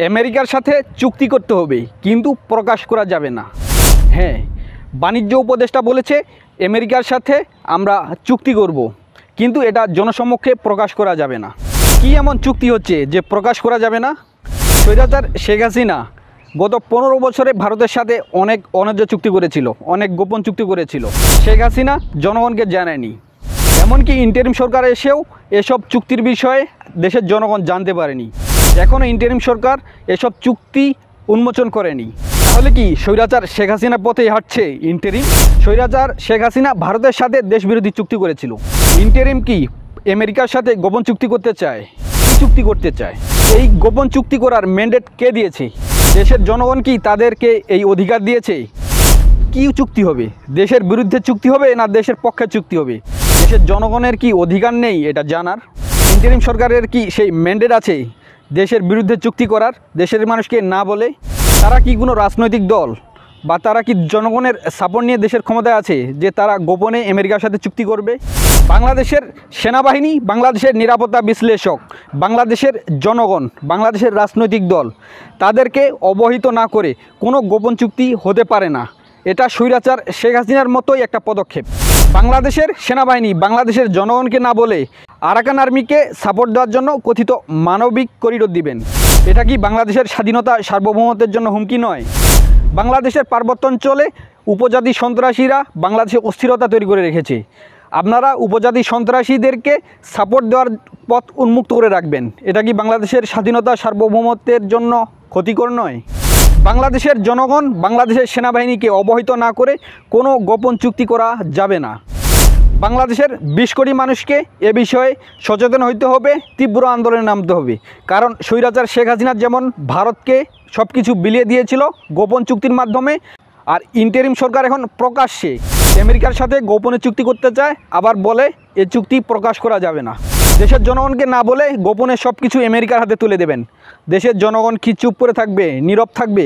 আমেরিকার সাথে চুক্তি করতে হবে কিন্তু প্রকাশ করা যাবে না। হ্যাঁ, বাণিজ্য উপদেষ্টা বলেছে আমেরিকার সাথে আমরা চুক্তি করব, কিন্তু এটা জনসমক্ষে প্রকাশ করা যাবে না। কি এমন চুক্তি হচ্ছে যে প্রকাশ করা যাবে না? স্বৈরাচার শেখ হাসিনা গত 15 বছরে ভারতের সাথে অনেক অন্যায্য চুক্তি করেছিল, অনেক গোপন চুক্তি করেছিল। শেখ হাসিনা জনগণকে জানায়নি, এমনকি ইন্টারিম সরকার এসেও এসব চুক্তির বিষয়ে দেশের জনগণ জানতে পারেনি। এখনও ইন্টারিম সরকার এসব চুক্তি উন্মোচন করেনি। তাহলে কি স্বৈরাচার শেখ হাসিনার পথেই হাঁটছে ইন্টারিম? স্বৈরাচার শেখ হাসিনা ভারতের সাথে দেশবিরোধী চুক্তি করেছিল। ইন্টারিম কি আমেরিকার সাথে গোপন চুক্তি করতে চায়? কী চুক্তি করতে চায়? এই গোপন চুক্তি করার ম্যান্ডেট কে দিয়েছে? দেশের জনগণ কি তাদেরকে এই অধিকার দিয়েছে? কি চুক্তি হবে? দেশের বিরুদ্ধে চুক্তি হবে না দেশের পক্ষে চুক্তি হবে? দেশের জনগণের কি অধিকার নেই এটা জানার? ইন্টারিম সরকারের কি সেই ম্যান্ডেট আছে দেশের বিরুদ্ধে চুক্তি করার, দেশের মানুষকে না বলে? তারা কি কোনো রাজনৈতিক দল বা তারা কি জনগণের সাপোর্ট নিয়ে দেশের ক্ষমতায় আছে যে তারা গোপনে আমেরিকার সাথে চুক্তি করবে? বাংলাদেশের সেনাবাহিনী, বাংলাদেশের নিরাপত্তা বিশ্লেষক, বাংলাদেশের জনগণ, বাংলাদেশের রাজনৈতিক দল তাদেরকে অবহিত না করে কোনো গোপন চুক্তি হতে পারে না। এটা স্বৈরাচার শেখ হাসিনার মতোই একটা পদক্ষেপ। বাংলাদেশের সেনাবাহিনী বাংলাদেশের জনগণকে না বলে আরাকান আর্মিকে সাপোর্ট দেওয়ার জন্য কথিত মানবিক করিডোর দিবেন। এটা কি বাংলাদেশের স্বাধীনতা সার্বভৌমত্বের জন্য হুমকি নয়? বাংলাদেশের পার্বত্যাঞ্চলে উপজাতি সন্ত্রাসীরা বাংলাদেশে অস্থিরতা তৈরি করে রেখেছে। আপনারা উপজাতি সন্ত্রাসীদেরকে সাপোর্ট দেওয়ার পথ উন্মুক্ত করে রাখবেন। এটা কি বাংলাদেশের স্বাধীনতা সার্বভৌমত্বের জন্য ক্ষতিকর নয়? বাংলাদেশের জনগণ বাংলাদেশের সেনাবাহিনীকে অবহিত না করে কোনো গোপন চুক্তি করা যাবে না। বাংলাদেশের 20 কোটি মানুষকে এ বিষয়ে সচেতন হইতে হবে, তীব্র আন্দোলনে নামতে হবে। কারণ স্বৈরাচার শেখ হাসিনা যেমন ভারতকে সব কিছু বিলিয়ে দিয়েছিল গোপন চুক্তির মাধ্যমে, আর ইন্টারিম সরকার এখন প্রকাশ্যে আমেরিকার সাথে গোপনে চুক্তি করতে চায়, আবার বলে এ চুক্তি প্রকাশ করা যাবে না। দেশের জনগণকে না বলে গোপনে সব কিছু আমেরিকার হাতে তুলে দেবেন। দেশের জনগণ কি চুপ করে থাকবে, নীরব থাকবে?